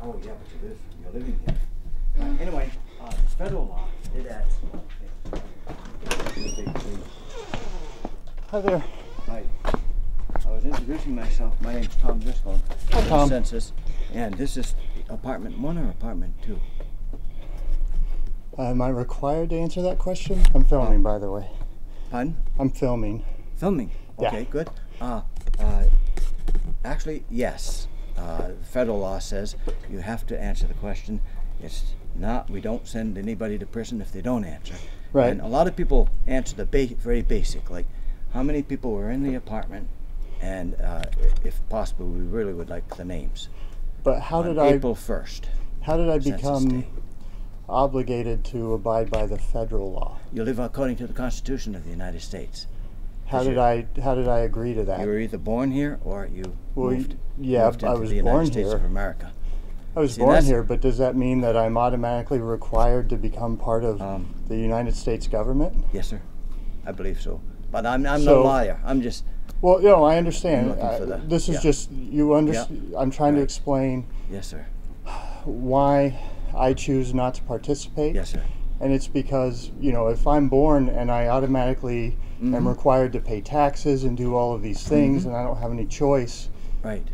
Oh yeah, but you're living here. Anyway, this federal law, it adds. Hi there. Hi. I was introducing myself. My name's Tom Driscoll. Hi, Tom. Census, and this is apartment 1 or apartment 2? Am I required to answer that question? I'm filming, by the way. Pardon? I'm filming. Filming. Okay, Yeah. good. Actually, yes. Federal law says you have to answer the question. It's not, we don't send anybody to prison if they don't answer. Right. And a lot of people answer the very basic, like how many people were in the apartment, and if possible, we really would like the names. But how On did April 1st. How did I Census become Day. obligated to abide by the federal law? You live according to the Constitution of the United States. How did I agree to that? You were either born here or you moved. Yeah, moved I into was the born United States here. of America. I was See, born that's- here, but does that mean that I'm automatically required to become part of the United States government? Yes, sir. I believe so. But I'm no So- liar. I'm just. Well, you know, I understand. I'm looking for the- This is yeah. just I'm trying to Right. explain Yes, sir. why I choose not to participate. Yes, sir. And it's because, you know, if I'm born and I automatically am required to pay taxes and do all of these things and I don't have any choice, Right.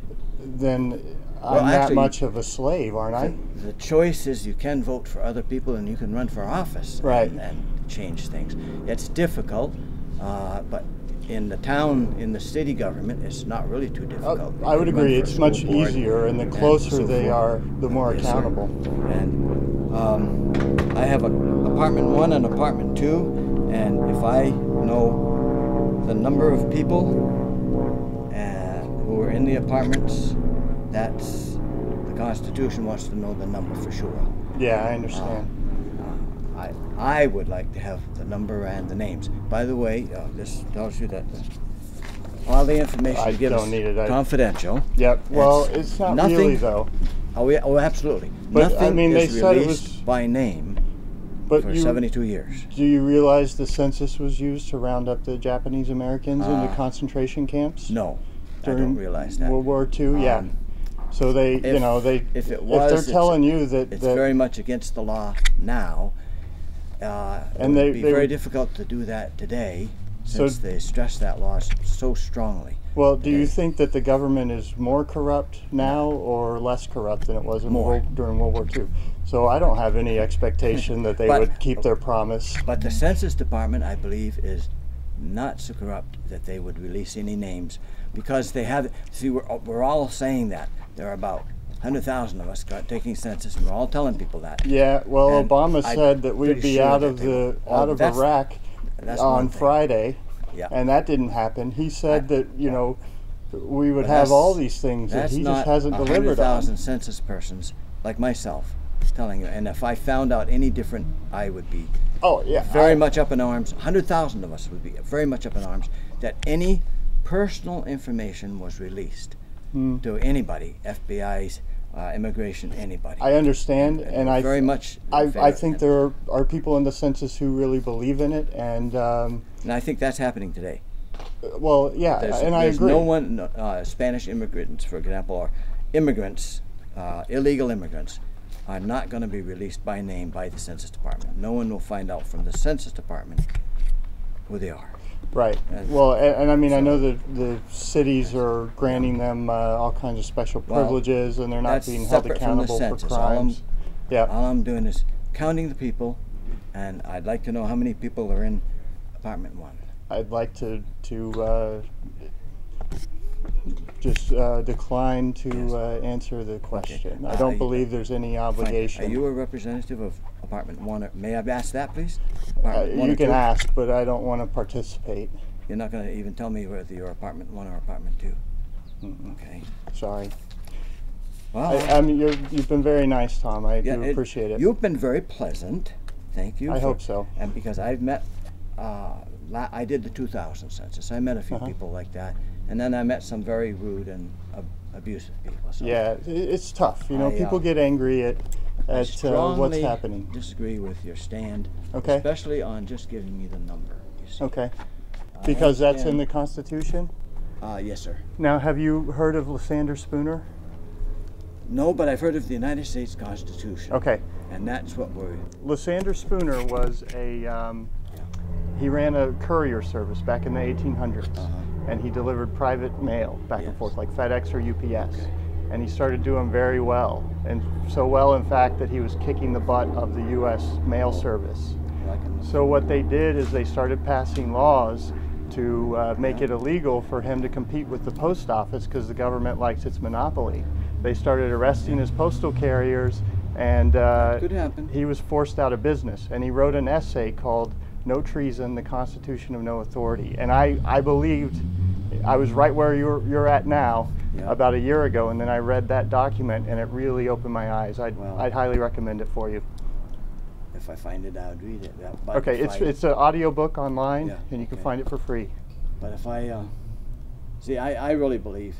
then Well, I'm that actually, much of a slave, aren't I? The choice is you can vote for other people and you can run for office. Right. And change things. It's difficult, but in the town, in the city government, it's not really too difficult. I would You can run agree. for a It's school much board easier, and the and closer so they forth. are, the more Yes, sir. accountable. And I have apartment 1 and apartment 2, and if I know the number of people who are in the apartments, that's the Constitution wants to know the number for sure. Yeah, I understand. I would like to have the number and the names. By the way, this tells you that all the information I you give don't us need it. confidential. Yep. Well, it's not nothing, really though. Oh, yeah, oh, absolutely. But, Nothing I mean, they is said it released was- by name But for 72 years. do you realize the census was used to round up the Japanese Americans into concentration camps? No, I don't During realize that. World War II. Yeah. So they, if- you know, if it was, they're telling you that It's very much against the law now. And it would be they very would- difficult to do that today, So- since they stress that law so strongly. Well, do you today. think that the government is more corrupt now or less corrupt than it was in More. during World War II? So I don't have any expectation that they But- would keep their promise. But the Census Department, I believe, is not so corrupt that they would release any names, because they have. See, we're all saying that there are about 100,000 of us taking census, and we're all telling people that. Yeah, well, And Obama I'm said that we'd pretty be sure out that of they would. That's- Iraq that's on one thing. Friday, Yeah. and that didn't happen. He said that you know we would But have that's- all these things that That's he not just hasn't delivered 100,000 on. census persons like myself telling you. And if I found out any different, I would be Oh yeah, very much up in arms. 100,000 of us would be very much up in arms that any personal information was released to anybody, FBI's, immigration, anybody. I understand, and I very much. in I favor. think there are people in the census who really believe in it, and And I think that's happening today. well, yeah, and I There's agree. no one, Spanish immigrants, for example, or immigrants, illegal immigrants, are not going to be released by name by the Census Department. No one will find out from the Census Department who they are. Right. And- Well, and I mean, I so- know that the cities are granting them all kinds of special Well, privileges, and they're not that's being held separate from the accountable for census. crimes. Yeah. All I'm doing is counting the people, and I'd like to know how many people are in apartment 1. I'd like to just decline to answer the question. I don't believe there's any Fine. obligation. Are you a representative of apartment 1? Or, may I ask that, please? Apartment 1 you or can 2? ask, but I don't want to participate. You're not going to even tell me whether you're apartment 1 or apartment 2. Okay. Sorry. Well, I mean, you've been very nice, Tom. I do appreciate it. You've been very pleasant. Thank you. I hope so. And because I've met, I did the 2000 census. I met a few people like that, and then I met some very rude and abusive people. So Yeah, it's tough. You know, I, people get angry at what's strongly happening. disagree with your stand, Okay. especially on just giving me the number. You see. Okay. Because that's in understand. the Constitution? Yes, sir. Now, have you heard of Lysander Spooner? No, but I've heard of the United States Constitution. Okay. And that's what we're... Lysander Spooner was he ran a courier service back in the 1800s, and he delivered private mail back and forth, like FedEx or UPS. Okay. And he started doing very well, and so well, in fact, that he was kicking the butt of the U.S. mail service. So what they did is they started passing laws to make it illegal for him to compete with the post office because the government likes its monopoly. They started arresting his postal carriers, and Could happen. he was forced out of business. And he wrote an essay called "No Treason, the Constitution of No Authority." And I believed, I was right where you're at now, about a year ago, and then I read that document, and it really opened my eyes. I'd highly recommend it for you. If I find it, I'd read it. Okay, it's an audio book online, and you can find it for free. But if I, see, I really believe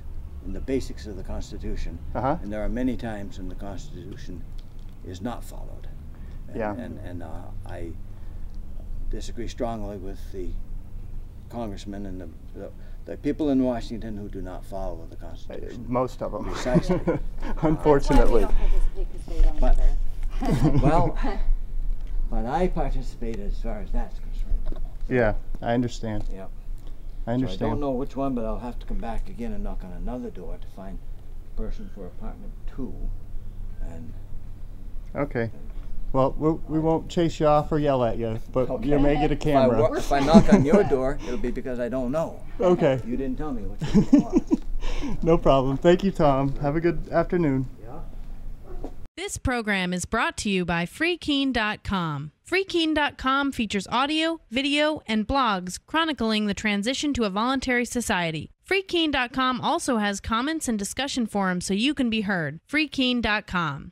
in the basics of the Constitution, and there are many times when the Constitution is not followed. And I disagree strongly with the congressmen and the people in Washington who do not follow the Constitution. Most of them. Precisely. Unfortunately. Well, but I participate as far as that's concerned. Yeah, I understand. Yeah. I understand. So I don't know which one, but I'll have to come back again and knock on another door to find a person for apartment 2. And okay. Well, we won't chase you off or yell at you, but you may get a camera. If I knock on your door, it'll be because I don't know. Okay. You didn't tell me what you want. No problem. Thank you, Tom. Have a good afternoon. This program is brought to you by FreeKeen.com. FreeKeen.com features audio, video, and blogs chronicling the transition to a voluntary society. FreeKeen.com also has comments and discussion forums so you can be heard. FreeKeen.com.